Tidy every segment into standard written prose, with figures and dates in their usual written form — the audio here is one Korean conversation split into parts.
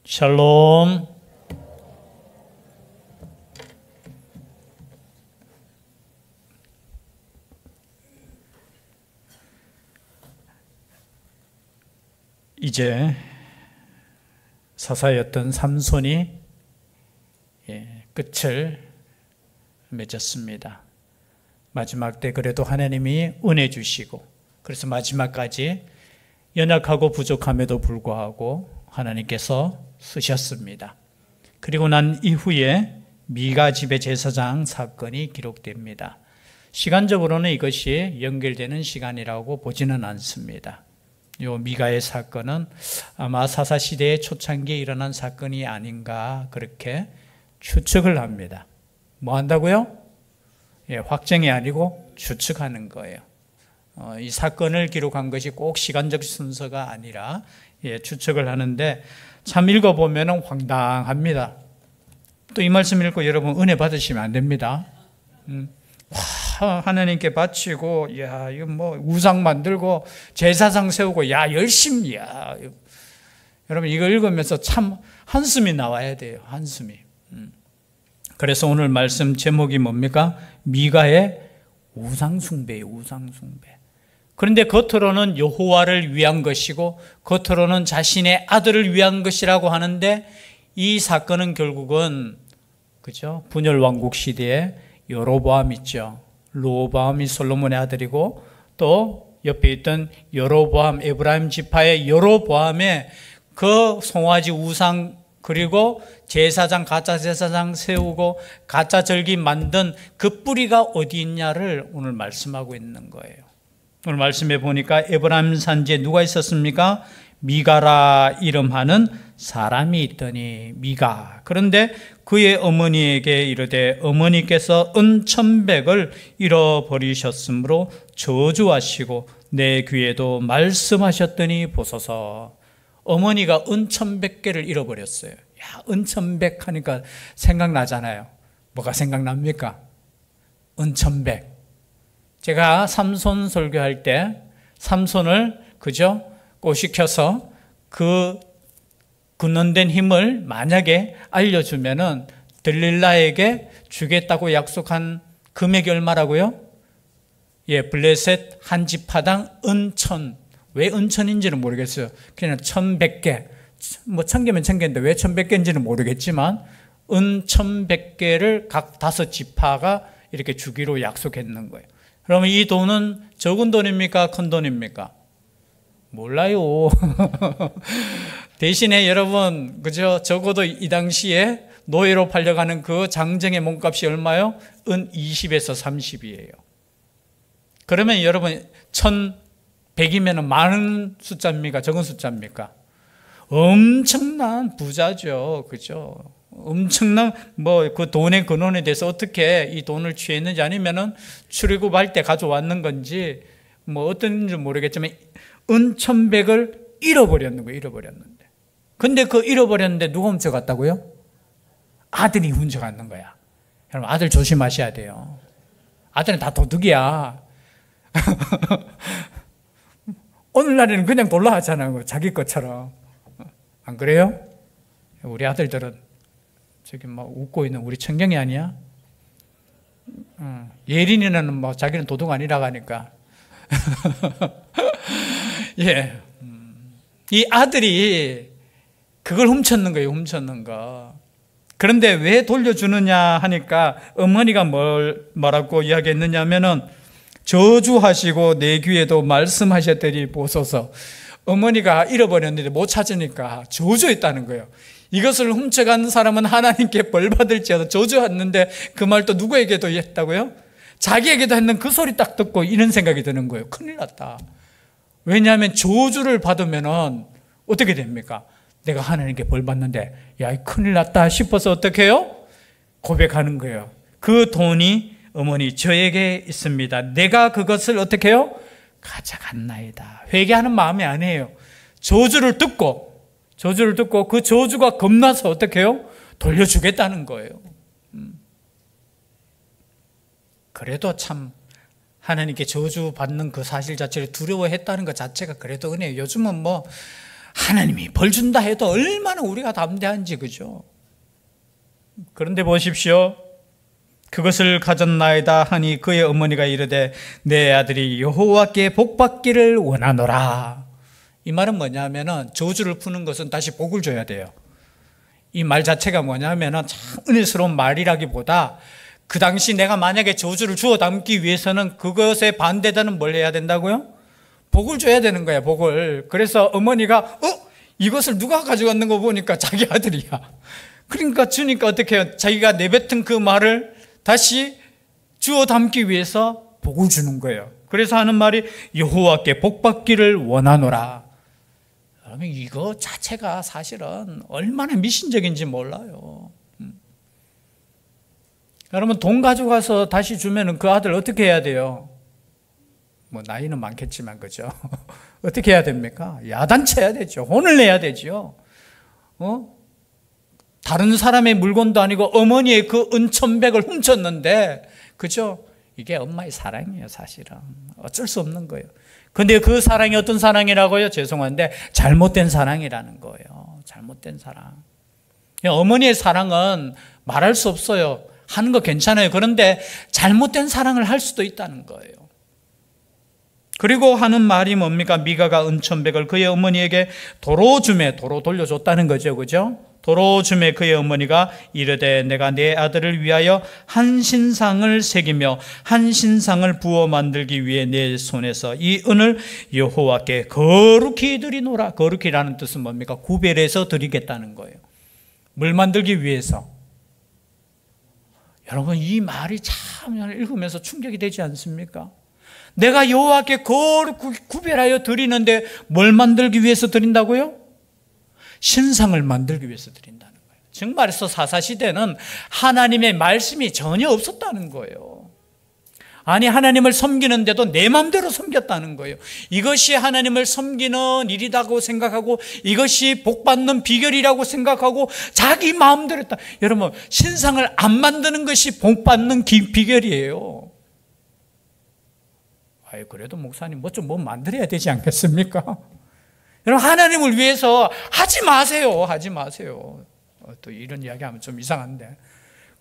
샬롬. 이제 사사였던 삼손이 끝을 맺었습니다. 마지막 때 그래도 하나님이 은혜 주시고, 그래서 마지막까지 연약하고 부족함에도 불구하고 하나님께서 쓰셨습니다. 그리고 난 이후에 미가 집의 제사장 사건이 기록됩니다. 시간적으로는 이것이 연결되는 시간이라고 보지는 않습니다. 이 미가의 사건은 아마 사사시대의 초창기에 일어난 사건이 아닌가 그렇게 추측을 합니다. 뭐 한다고요? 확정이 아니고 추측하는 거예요. 이 사건을 기록한 것이 꼭 시간적 순서가 아니라 추측을 하는데, 참 읽어보면 황당합니다. 또 이 말씀 읽고 여러분 은혜 받으시면 안 됩니다. 하나님께 바치고, 야, 이거 뭐 우상 만들고 제사상 세우고, 야, 열심히, 야. 여러분 이거 읽으면서 참 한숨이 나와야 돼요. 한숨이. 그래서 오늘 말씀 제목이 뭡니까? 미가의 우상숭배예요. 우상숭배. 그런데 겉으로는 여호와를 위한 것이고 겉으로는 자신의 아들을 위한 것이라고 하는데, 이 사건은 결국은 그죠? 분열 왕국 시대에 여로보암 있죠. 르호보암이 솔로몬의 아들이고, 또 옆에 있던 여로보암, 에브라임 지파의 여로보암의 그 송아지 우상, 그리고 제사장, 가짜 제사장 세우고 가짜 절기 만든 그 뿌리가 어디 있냐를 오늘 말씀하고 있는 거예요. 오늘 말씀해 보니까 에브라임 산지에 누가 있었습니까? 미가라 이름하는 사람이 있더니, 미가. 그런데 그의 어머니에게 이르되, 어머니께서 은 1,100을 잃어버리셨으므로 저주하시고 내 귀에도 말씀하셨더니 보소서. 어머니가 은 1,100개를 잃어버렸어요. 야, 은 1,100 하니까 생각나잖아요. 뭐가 생각납니까? 은 1,100. 제가 삼손 설교할 때 삼손을 그죠? 꼬시켜서 그 근원된 힘을 만약에 알려주면은 들릴라에게 주겠다고 약속한 금액이 얼마라고요? 블레셋 한 지파당 은 1,000. 왜 은 1,000인지는 모르겠어요. 그냥 1,100개. 뭐 1,000개면 1,000개인데 왜 1,100개인지는 모르겠지만 은 1,100개를 각 5지파가 이렇게 주기로 약속했는 거예요. 그러면 이 돈은 적은 돈입니까? 큰 돈입니까? 몰라요. 대신에 여러분, 그죠? 적어도 이 당시에 노예로 팔려가는 그 장정의 몸값이 얼마요? 은 20에서 30이에요. 그러면 여러분, 1,100이면 많은 숫자입니까? 적은 숫자입니까? 엄청난 부자죠. 그죠? 엄청난 그 돈의 근원에 대해서 어떻게 이 돈을 취했는지, 아니면은 출애굽할 때 가져왔는 건지 뭐 어떤지 모르겠지만 은 1,100을 잃어버렸는 거예요. 잃어버렸는데. 근데 그 잃어버렸는데 누가 훔쳐갔다고요? 아들이 훔쳐갔는 거야. 여러분 아들 조심하셔야 돼요. 아들은 다 도둑이야. 오늘날에는 그냥 돌라 하잖아요. 자기 것처럼. 안 그래요? 우리 아들들은 저기 막 웃고 있는 우리 청경이 아니야? 예린이는 뭐 자기는 도둑 아니라고 하니까. 예. 이 아들이 그걸 훔쳤는 거예요. 훔쳤는 거. 그런데 왜 돌려주느냐 하니까 어머니가 뭐라고 이야기했느냐 하면은, 저주하시고 내 귀에도 말씀하셨더니 보소서. 어머니가 잃어버렸는데 못 찾으니까 저주했다는 거예요. 이것을 훔쳐간 사람은 하나님께 벌 받을지어다 저주했는데, 그 말 또 누구에게도 했다고요? 자기에게도 했는 그 소리 딱 듣고 이런 생각이 드는 거예요. 큰일 났다. 왜냐하면 저주를 받으면은 어떻게 됩니까? 내가 하나님께 벌 받는데, 야, 큰일 났다 싶어서 어떻게 해요? 고백하는 거예요. 그 돈이 어머니 저에게 있습니다. 내가 그것을 어떻게 해요? 가져갔나이다. 회개하는 마음이 아니에요. 저주를 듣고 그 저주가 겁나서 어떻게 해요? 돌려주겠다는 거예요. 그래도 참 하나님께 저주받는 그 사실 자체를 두려워했다는 것 자체가 그래도 은혜예요. 요즘은 뭐 하나님이 벌 준다 해도 얼마나 우리가 담대한지, 그죠? 그런데 보십시오. 그것을 가졌나이다 하니 그의 어머니가 이르되 내 아들이 여호와께 복받기를 원하노라. 이 말은 뭐냐면은 저주를 푸는 것은 다시 복을 줘야 돼요. 이 말 자체가 뭐냐면은 참 은혜스러운 말이라기보다 그 당시 내가 만약에 저주를 주워 담기 위해서는 그것에 반대되는 뭘 해야 된다고요? 복을 줘야 되는 거야, 복을. 그래서 어머니가 이것을 누가 가져갔는 거 보니까 자기 아들이야. 그러니까 주니까 어떻게 해요? 자기가 내뱉은 그 말을 다시 주워 담기 위해서 복을 주는 거예요. 그래서 하는 말이 여호와께 복받기를 원하노라. 그러면 이거 자체가 사실은 얼마나 미신적인지 몰라요. 여러분, 돈 가져가서 다시 주면은 그 아들 어떻게 해야 돼요? 뭐 나이는 많겠지만, 그죠? 어떻게 해야 됩니까? 야단쳐야 되죠. 혼을 내야 되죠. 다른 사람의 물건도 아니고 어머니의 그 은천백을 훔쳤는데, 그죠? 이게 엄마의 사랑이에요, 사실은. 어쩔 수 없는 거예요. 근데 그 사랑이 어떤 사랑이라고요? 죄송한데 잘못된 사랑이라는 거예요. 잘못된 사랑. 어머니의 사랑은 말할 수 없어요. 하는 거 괜찮아요. 그런데 잘못된 사랑을 할 수도 있다는 거예요. 그리고 하는 말이 뭡니까? 미가가 은천백을 그의 어머니에게 도로 주매, 도로 돌려줬다는 거죠, 그죠? 도로 주매 그의 어머니가 이르되 내가 내 아들을 위하여 한 신상을 새기며 한 신상을 부어 만들기 위해 내 손에서 이 은을 여호와께 거룩히 드리노라. 거룩히라는 뜻은 뭡니까? 구별해서 드리겠다는 거예요. 뭘 만들기 위해서. 여러분, 이 말이 참 읽으면서 충격이 되지 않습니까? 내가 여호와께 거룩히 구별하여 드리는데 뭘 만들기 위해서 드린다고요? 신상을 만들기 위해서 드린다는 거예요. 즉 말해서 사사시대는 하나님의 말씀이 전혀 없었다는 거예요. 아니, 하나님을 섬기는데도 내 마음대로 섬겼다는 거예요. 이것이 하나님을 섬기는 일이라고 생각하고 이것이 복받는 비결이라고 생각하고 자기 마음대로 했다. 여러분, 신상을 안 만드는 것이 복받는 비결이에요. 그래도 목사님 뭐 만들어야 되지 않겠습니까? 여러분, 하나님을 위해서 하지 마세요. 하지 마세요. 또 이런 이야기하면 좀 이상한데,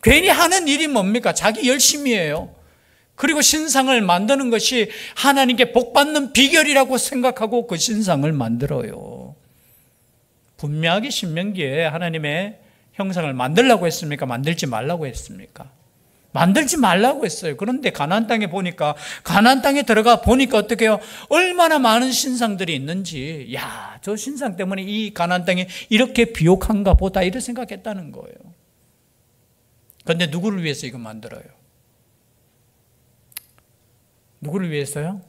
괜히 하는 일이 뭡니까? 자기 열심이에요. 그리고 신상을 만드는 것이 하나님께 복받는 비결이라고 생각하고 그 신상을 만들어요. 분명하게 신명기에 하나님의 형상을 만들라고 했습니까? 만들지 말라고 했습니까? 만들지 말라고 했어요. 그런데 가나안 땅에 보니까, 가나안 땅에 들어가 보니까 어떻게 해요? 얼마나 많은 신상들이 있는지, 야, 저 신상 때문에 이 가나안 땅이 이렇게 비옥한가 보다, 이렇게 생각했다는 거예요. 그런데 누구를 위해서 이거 만들어요? 누구를 위해서요?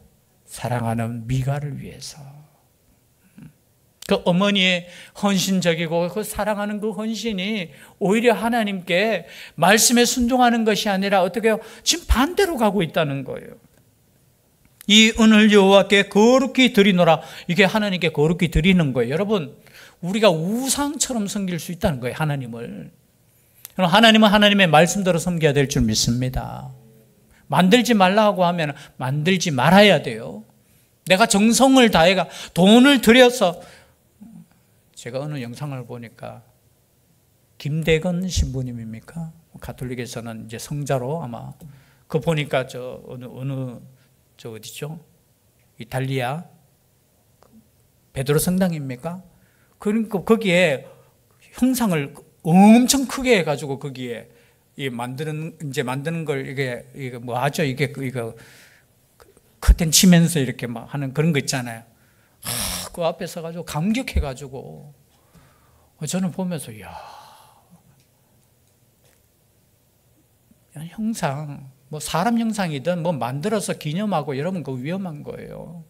사랑하는 미가를 위해서. 그 어머니의 헌신적이고 그 사랑하는 그 헌신이 오히려 하나님께 말씀에 순종하는 것이 아니라 어떻게 해요? 지금 반대로 가고 있다는 거예요. 이 은을 여호와께 거룩히 드리노라. 이게 하나님께 거룩히 드리는 거예요. 여러분, 우리가 우상처럼 섬길 수 있다는 거예요, 하나님을. 하나님은 하나님의 말씀대로 섬겨야 될 줄 믿습니다. 만들지 말라고 하면 만들지 말아야 돼요. 내가 정성을 다해가 돈을 들여서, 제가 어느 영상을 보니까 김대건 신부님입니까? 가톨릭에서는 이제 성자로 아마, 그 보니까 저 어디죠? 이탈리아 베드로 성당입니까? 그러니까 거기에 형상을 엄청 크게 해가지고 거기에 만드는 걸 이게 뭐 하죠? 이게 커튼 치면서 이렇게 막 하는 그런 거 있잖아요. 그 앞에 서가지고 감격해가지고 저는 보면서, 이야, 형상, 뭐 사람 형상이든 뭐 만들어서 기념하고 여러분, 그거 위험한 거예요.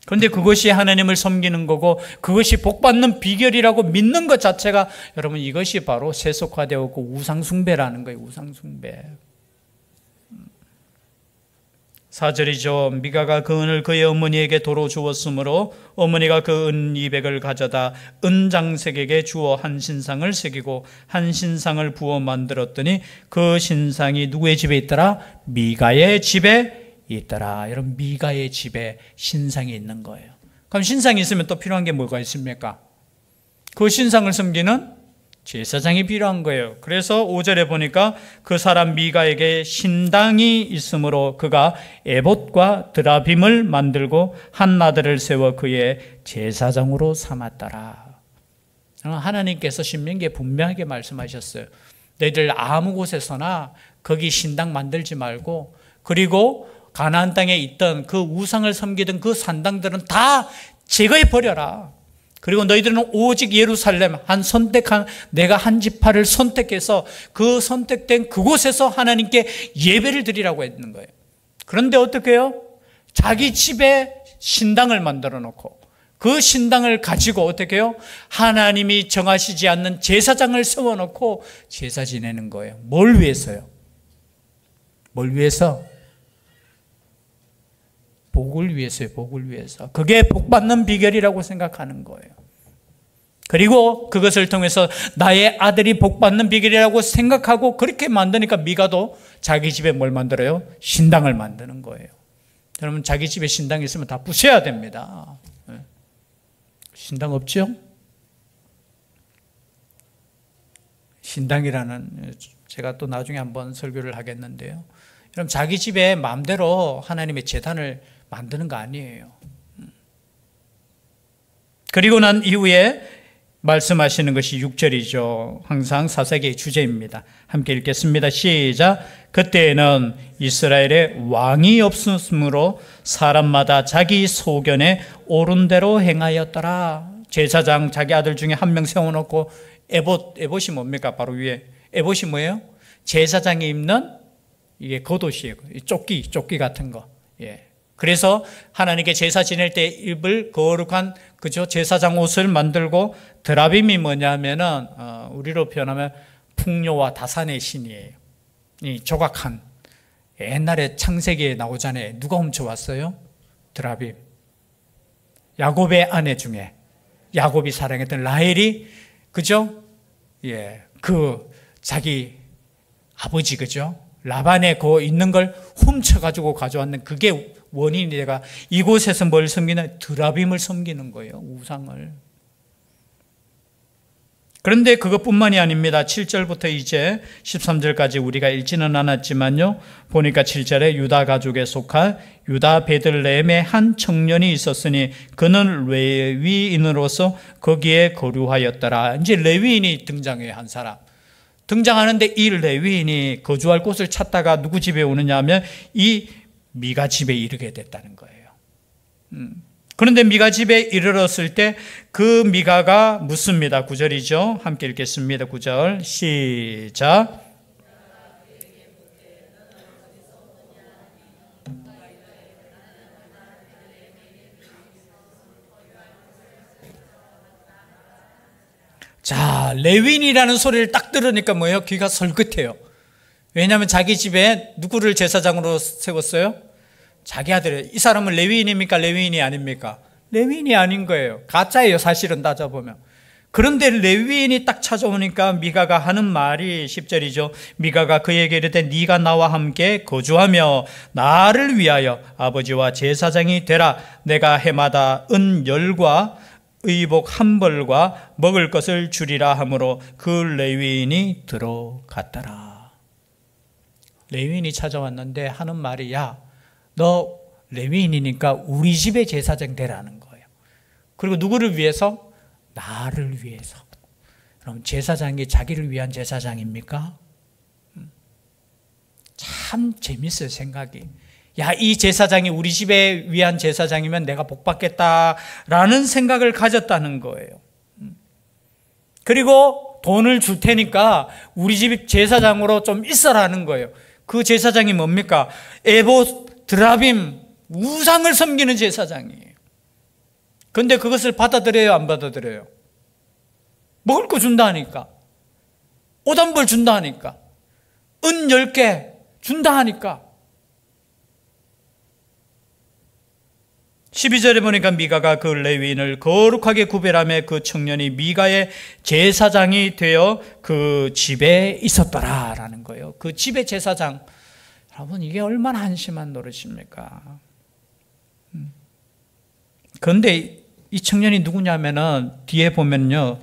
그런데 그것이 하나님을 섬기는 거고 그것이 복받는 비결이라고 믿는 것 자체가, 여러분, 이것이 바로 세속화되었고 우상숭배라는 거예요. 우상숭배. 4절이죠. 미가가 그 은을 그의 어머니에게 도로 주었으므로 어머니가 그 은 200을 가져다 은장색에게 주어 한 신상을 새기고 한 신상을 부어 만들었더니 그 신상이 누구의 집에 있더라? 미가의 집에 있더라. 여러분, 미가의 집에 신상이 있는 거예요. 그럼 신상이 있으면 또 필요한 게 뭐가 있습니까? 그 신상을 섬기는 제사장이 필요한 거예요. 그래서 5절에 보니까 그 사람 미가에게 신당이 있으므로 그가 에봇과 드라빔을 만들고 한 나들을 세워 그의 제사장으로 삼았더라. 하나님께서 신명기에 분명하게 말씀하셨어요. 너희들 아무 곳에서나 거기 신당 만들지 말고, 그리고 가나안 땅에 있던 그 우상을 섬기던 그 산당들은 다 제거해 버려라. 그리고 너희들은 오직 예루살렘 내가 한 지파를 선택해서 그 선택된 그곳에서 하나님께 예배를 드리라고 했는 거예요. 그런데 어떻게 해요? 자기 집에 신당을 만들어 놓고 그 신당을 가지고 어떻게 해요? 하나님이 정하시지 않는 제사장을 세워놓고 제사 지내는 거예요. 뭘 위해서요? 뭘 위해서? 복을 위해서요. 복을 위해서. 그게 복받는 비결이라고 생각하는 거예요. 그리고 그것을 통해서 나의 아들이 복받는 비결이라고 생각하고 그렇게 만드니까 미가도 자기 집에 뭘 만들어요? 신당을 만드는 거예요. 여러분, 자기 집에 신당이 있으면 다 부셔야 됩니다. 신당 없죠? 신당이라는, 제가 또 나중에 한번 설교를 하겠는데요. 여러분, 자기 집에 마음대로 하나님의 제단을 만드는 거 아니에요. 그리고 난 이후에 말씀하시는 것이 6절이죠. 항상 사사기의 주제입니다. 함께 읽겠습니다. 시작. 그때에는 이스라엘에 왕이 없으므로 사람마다 자기 소견에 옳은 대로 행하였더라. 제사장 자기 아들 중에 한 명 세워놓고, 에봇이 뭡니까? 바로 위에 에봇이 뭐예요? 제사장이 입는 이게 겉옷이에요. 조끼 같은 거. 예. 그래서 하나님께 제사 지낼 때 입을 거룩한, 그죠? 제사장 옷을 만들고, 드라빔이 뭐냐면은 우리로 표현하면 풍요와 다산의 신이에요. 이 조각한, 옛날에 창세기에 나오잖아요. 누가 훔쳐왔어요? 드라빔. 야곱의 아내 중에 야곱이 사랑했던 라헬이, 그죠? 예, 그 자기 아버지, 그죠? 라반의 그 있는 걸 훔쳐가지고 가져왔는, 그게 원인이 내가 이곳에서 뭘 섬기나? 드라빔을 섬기는 거예요. 우상을. 그런데 그것뿐만이 아닙니다. 7절부터 이제 13절까지 우리가 읽지는 않았지만요, 보니까 7절에 유다 가족에 속한 유다 베들레헴의 한 청년이 있었으니 그는 레위인으로서 거기에 거류하였더라. 이제 레위인이 등장해요. 한 사람 등장하는데, 이 레위인이 거주할 곳을 찾다가 누구 집에 오느냐 하면 이 미가 집에 이르게 됐다는 거예요. 그런데 미가 집에 이르렀을 때 그 미가가 묻습니다. 9절이죠. 함께 읽겠습니다. 9절 시작. 자, 레위인이라는 소리를 딱 들으니까 뭐예요? 귀가 설긋해요. 왜냐하면 자기 집에 누구를 제사장으로 세웠어요? 자기 아들이에요. 이 사람은 레위인입니까? 레위인이 아닙니까? 레위인이 아닌 거예요. 가짜예요, 사실은 따져보면. 그런데 레위인이 딱 찾아오니까 미가가 하는 말이 10절이죠. 미가가 그에게 이르되 네가 나와 함께 거주하며 나를 위하여 아버지와 제사장이 되라. 내가 해마다 은열과 의복 한 벌과 먹을 것을 주리라 하므로 그 레위인이 들어갔더라. 레위인이 찾아왔는데 하는 말이, 야, 너 레위인이니까 우리 집에 제사장 되라는 거예요. 그리고 누구를 위해서? 나를 위해서. 그럼 제사장이 자기를 위한 제사장입니까? 참 재밌어요, 생각이. 야, 이 제사장이 우리 집에 위한 제사장이면 내가 복 받겠다라는 생각을 가졌다는 거예요. 그리고 돈을 줄 테니까 우리 집 제사장으로 좀 있어라는 거예요. 그 제사장이 뭡니까? 에봇, 드라빔, 우상을 섬기는 제사장이에요. 그런데 그것을 받아들여요, 안 받아들여요? 먹을 거 준다 하니까, 옷 한 벌 준다 하니까, 은 10개 준다 하니까. 12절에 보니까 미가가 그 레위인을 거룩하게 구별하며 그 청년이 미가의 제사장이 되어 그 집에 있었더라라는 거예요. 그 집의 제사장. 여러분, 이게 얼마나 한심한 노릇입니까? 그런데 이 청년이 누구냐면은 뒤에 보면요,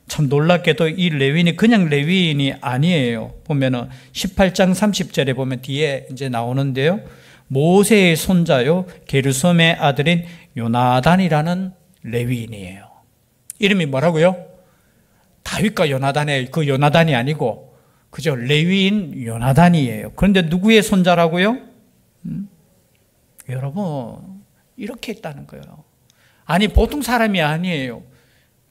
참 놀랍게도 이 레위인이 그냥 레위인이 아니에요. 보면은 18장 30절에 보면 뒤에 이제 나오는데요, 모세의 손자요 게르솜의 아들인 요나단이라는 레위인이에요. 이름이 뭐라고요? 다윗과 요나단의 그 요나단이 아니고 그죠, 레위인 요나단이에요. 그런데 누구의 손자라고요? 여러분, 이렇게 있다는 거예요. 아니, 보통 사람이 아니에요.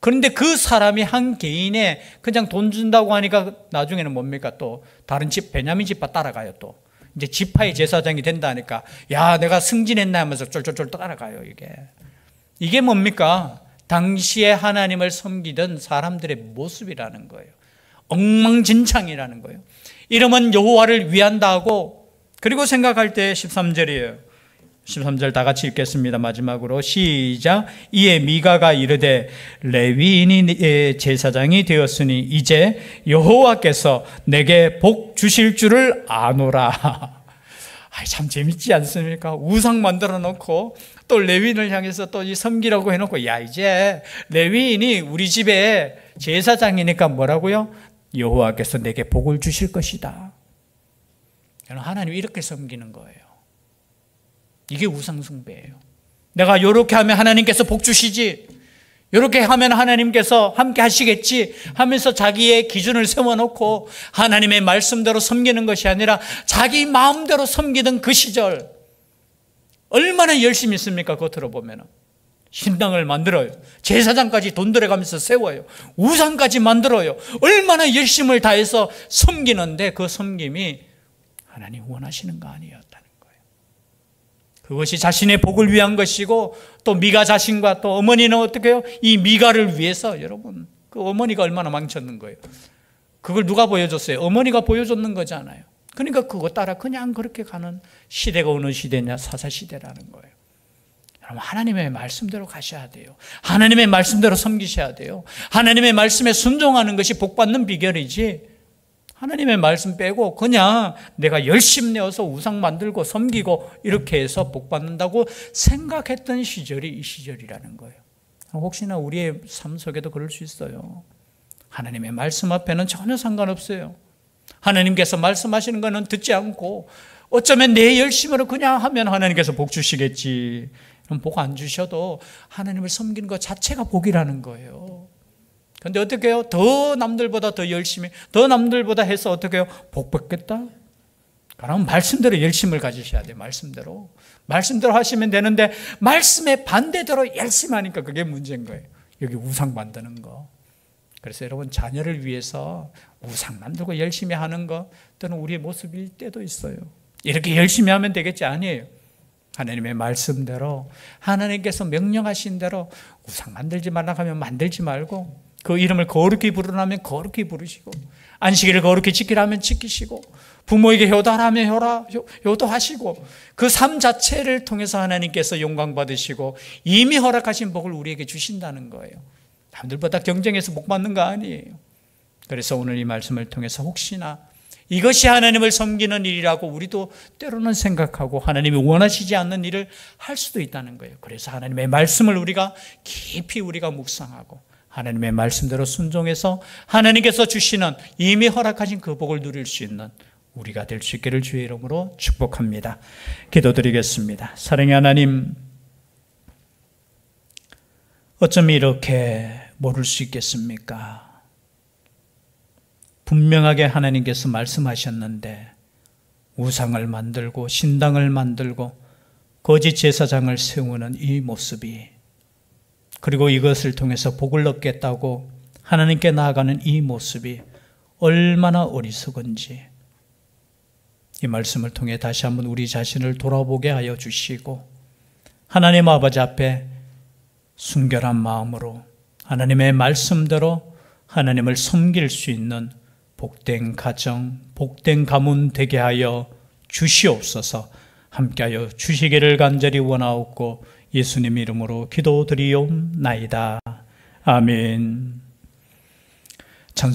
그런데 그 사람이 한 개인에 그냥 돈 준다고 하니까 나중에는 뭡니까? 또 다른 집, 베냐민 지파 따라가요. 또 이제 지파의 제사장이 된다니까, 야, 내가 승진했나 하면서 쫄쫄쫄 따라가요. 이게 뭡니까? 당시에 하나님을 섬기던 사람들의 모습이라는 거예요. 엉망진창이라는 거예요. 이러면 여호와를 위한다 하고, 그리고 생각할 때 13절이에요. 13절 다 같이 읽겠습니다. 마지막으로 시작. 이에 미가가 이르되 레위인이 제사장이 되었으니 이제 여호와께서 내게 복 주실 줄을 아노라. 참 재밌지 않습니까? 우상 만들어 놓고 또 레위인을 향해서 또 이 섬기라고 해놓고, 야, 이제 레위인이 우리 집에 제사장이니까 뭐라고요? 여호와께서 내게 복을 주실 것이다. 하나님 이렇게 섬기는 거예요. 이게 우상숭배예요. 내가 이렇게 하면 하나님께서 복 주시지, 이렇게 하면 하나님께서 함께 하시겠지 하면서 자기의 기준을 세워놓고 하나님의 말씀대로 섬기는 것이 아니라 자기 마음대로 섬기던 그 시절, 얼마나 열심히 있습니까? 겉으로 보면 신당을 만들어요. 제사장까지 돈 들여가면서 세워요. 우상까지 만들어요. 얼마나 열심을 다해서 섬기는데 그 섬김이 하나님 원하시는 거 아니었다는 거예요. 그것이 자신의 복을 위한 것이고, 또 미가 자신과 또 어머니는 어떻게 해요? 이 미가를 위해서, 여러분, 그 어머니가 얼마나 망쳤는 거예요. 그걸 누가 보여줬어요? 어머니가 보여줬는 거잖아요. 그러니까 그거 따라 그냥 그렇게 가는 시대가 어느 시대냐? 사사시대라는 거예요. 여러분, 하나님의 말씀대로 가셔야 돼요. 하나님의 말씀대로 섬기셔야 돼요. 하나님의 말씀에 순종하는 것이 복받는 비결이지, 하나님의 말씀 빼고 그냥 내가 열심 내어서 우상 만들고 섬기고 이렇게 해서 복받는다고 생각했던 시절이 이 시절이라는 거예요. 혹시나 우리의 삶 속에도 그럴 수 있어요. 하나님의 말씀 앞에는 전혀 상관없어요. 하나님께서 말씀하시는 것은 듣지 않고, 어쩌면 내 열심으로 그냥 하면 하나님께서 복 주시겠지. 그럼 복 안 주셔도 하나님을 섬기는 것 자체가 복이라는 거예요. 그런데 어떻게 해요? 더 남들보다 더 열심히, 더 남들보다 해서 어떻게 해요? 복 받겠다? 그럼 말씀대로 열심을 가지셔야 돼요. 말씀대로 하시면 되는데, 말씀의 반대대로 열심히 하니까 그게 문제인 거예요. 여기 우상 만드는 거. 그래서 여러분, 자녀를 위해서 우상 만들고 열심히 하는 거 또는 우리의 모습일 때도 있어요. 이렇게 열심히 하면 되겠지? 아니에요. 하나님의 말씀대로, 하나님께서 명령하신 대로 우상 만들지 말라고 하면 만들지 말고, 그 이름을 거룩히 부르라면 거룩히 부르시고, 안식일을 거룩히 지키라면 지키시고, 부모에게 효도하라면 효도하시고, 그 삶 자체를 통해서 하나님께서 영광 받으시고 이미 허락하신 복을 우리에게 주신다는 거예요. 남들보다 경쟁해서 복 받는 거 아니에요. 그래서 오늘 이 말씀을 통해서 혹시나 이것이 하나님을 섬기는 일이라고 우리도 때로는 생각하고 하나님이 원하시지 않는 일을 할 수도 있다는 거예요. 그래서 하나님의 말씀을 우리가 깊이 묵상하고 하나님의 말씀대로 순종해서 하나님께서 주시는 이미 허락하신 그 복을 누릴 수 있는 우리가 될 수 있기를 주의 이름으로 축복합니다. 기도드리겠습니다. 사랑의 하나님, 어쩜 이렇게 모를 수 있겠습니까? 분명하게 하나님께서 말씀하셨는데 우상을 만들고 신당을 만들고 거짓 제사장을 세우는 이 모습이, 그리고 이것을 통해서 복을 얻겠다고 하나님께 나아가는 이 모습이 얼마나 어리석은지 이 말씀을 통해 다시 한번 우리 자신을 돌아보게 하여 주시고, 하나님 아버지 앞에 순결한 마음으로 하나님의 말씀대로 하나님을 섬길 수 있는 복된 가정, 복된 가문 되게 하여 주시옵소서. 함께하여 주시기를 간절히 원하옵고 예수님 이름으로 기도드리옵나이다. 아멘. 찬송